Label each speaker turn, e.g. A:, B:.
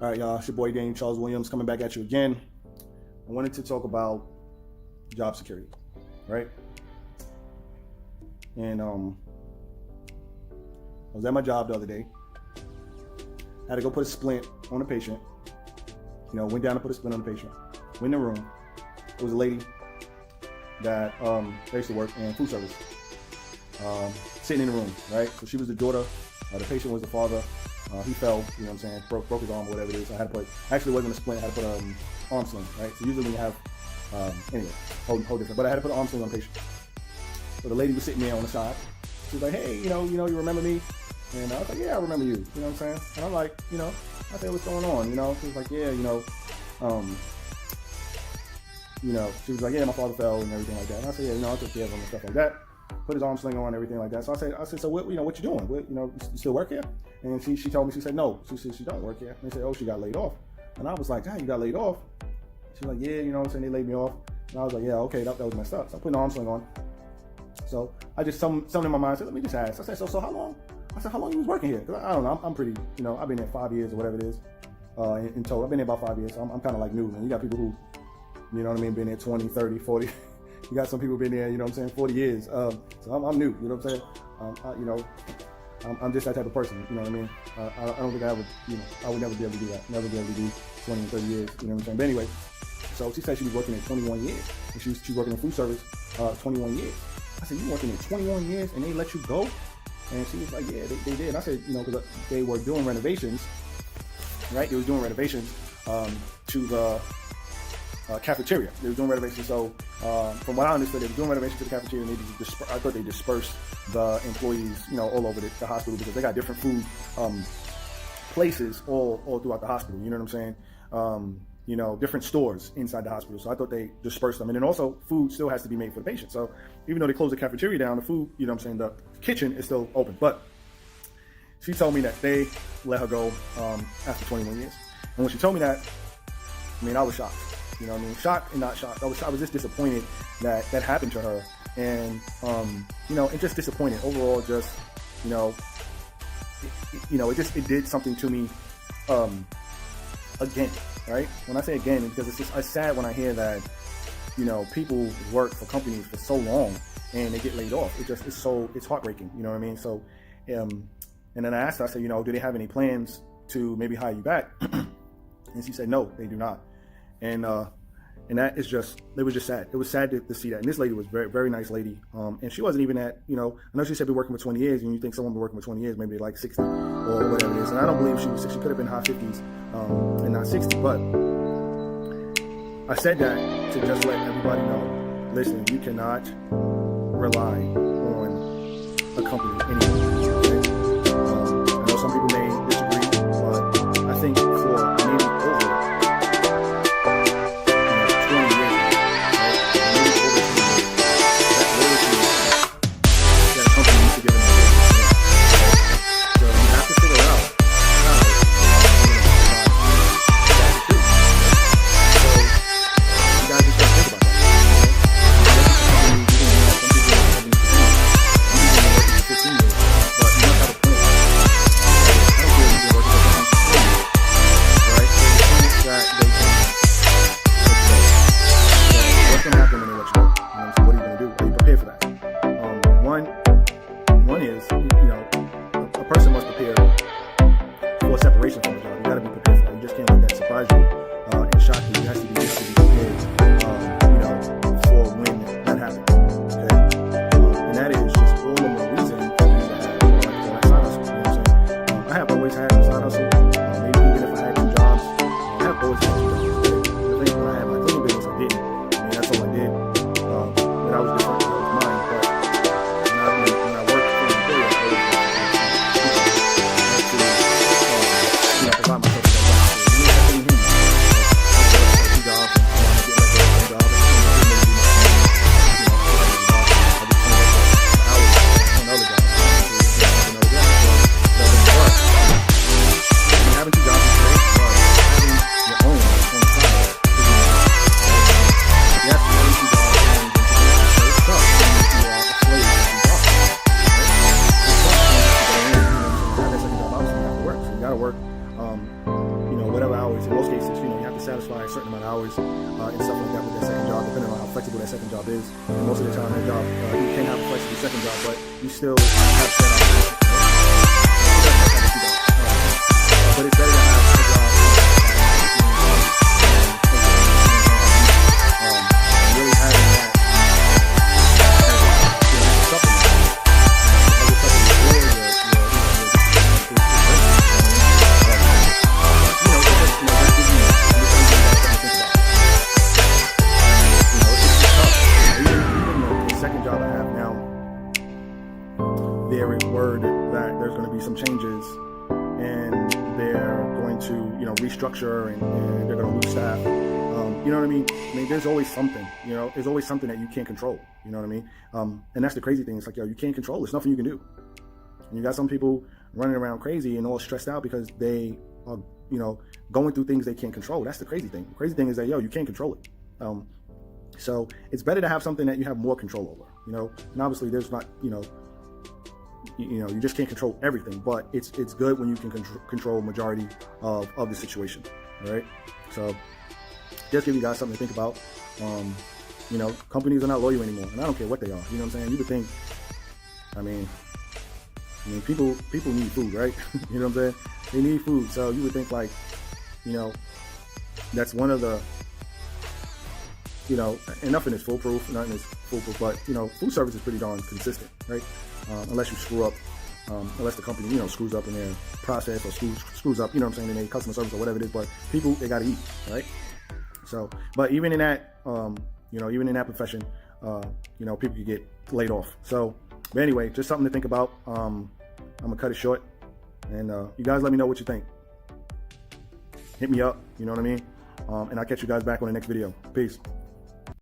A: All right, y'all. It's your boy Daniel Charles Williams coming back at you again. I wanted to talk about job security, right? And I was at my job the other day. I had to go put a splint on a patient. Went down to put a splint on the patient. Went in the room. It was a lady that used to work in food service, sitting in the room, right? So she was the daughter. The patient was the father. He fell, broke his arm or whatever it is. I had to put, actually it wasn't a splint, I had to put an arm sling, right? So usually when you have, anyway, whole different, but I had to put an arm sling on the patient. So the lady was sitting there on the side. She was like, hey, you remember me? And I was like, yeah, I remember you, you know what I'm saying? And I'm like, I said, what's going on, She was like, yeah, she was like, yeah, my father fell and everything like that. And I said, yeah, I took care of him and stuff like that. Put his arm sling on and everything like that. So I said, so what you doing? You still work here? And she told me, she said, no. She said, she don't work here. And they said, oh, she got laid off. And I was like, you got laid off? She was like, yeah, they laid me off. And I was like, yeah, okay, that was messed up. So I put an arm sling on. So I just, something in my mind said, let me just ask. I said, so how long? I said, how long you was working here? Because I don't know, I'm pretty, I've been there 5 years or whatever it is, in total. I've been there about 5 years, so I'm kind of like new, man. You got people who, been there 20, 30, 40. You got some people been there, 40 years. So I'm new, I'm just that type of person, I don't think I would never be able to do that. Never be able to do 20 and 30 years, But anyway, so she said she was working there 21 years. And she was working in food service 21 years. I said, you working there 21 years and they let you go? And she was like, yeah, they did. I said, because they were doing renovations, right? They were doing renovations to the cafeteria. They were doing renovations. So from what I understood, they were doing renovations to the cafeteria, and I thought they dispersed the employees, all over the hospital, because they got different food places all throughout the hospital. You know what I'm saying? Different stores inside the hospital. So I thought they dispersed them. And then also, food still has to be made for the patient. So even though they closed the cafeteria down, the food, the kitchen is still open. But she told me that they let her go after 21 years. And when she told me that, I was shocked. Shocked and not shocked. I was just disappointed that happened to her. And, and just disappointed. Overall, just, it did something to me again. Right? When I say again, because it's sad when I hear that, people work for companies for so long and they get laid off. It's heartbreaking. You know what I mean? So, and then I asked her, I said, do they have any plans to maybe hire you back? And she said, no, they do not. And that is it was just sad. It was sad to see that. And this lady was very, very nice lady. And she wasn't even I know she said been working for 20 years, and you think someone been working for 20 years, maybe like 60 or whatever it is. And I don't believe she could have been high 50s and not 60. But I said that to just let everybody know, listen, you cannot rely on a company anymore. Okay? I know some people may disagree, but I think for maybe over 20 years, right? Maybe over 20 years, that loyalty that a company needs to give an employee. So you have to figure out how that's the truth. So you guys just gotta think about that. Some people have been working for 15 years. hours. In most cases, you have to satisfy a certain amount of hours and stuff like that with that second job, depending on how flexible that second job is. And most of the time, that job you can have a flexible second job, but you still have set hours. But it's better to have a job. Really having that. There is word that there's going to be some changes, and they're going to, restructure, and they're going to lose staff. You know what I mean? I mean, there's always something. There's always something that you can't control. You know what I mean? And that's the crazy thing. It's like, you can't control. There's nothing you can do. And you got some people running around crazy and all stressed out because they are, going through things they can't control. That's the crazy thing. The crazy thing is that, you can't control it. So it's better to have something that you have more control over. And obviously there's not, you just can't control everything, but it's good when you can control majority of the situation. All right. So just give you guys something to think about. Companies are not loyal anymore, and I don't care what they are. You know what I'm saying? You would think, I mean, people need food, right? You know what I'm saying? They need food. So you would think like, that's one of the, and nothing is foolproof, nothing is foolproof, but, food service is pretty darn consistent, right? Unless you screw up, unless the company, screws up in their process or screws up, in their customer service or whatever it is, but people, they got to eat, right? So, but even in that, even in that profession, people could get laid off. So, but anyway, just something to think about. I'm going to cut it short, and you guys let me know what you think. Hit me up, you know what I mean? And I'll catch you guys back on the next video. Peace.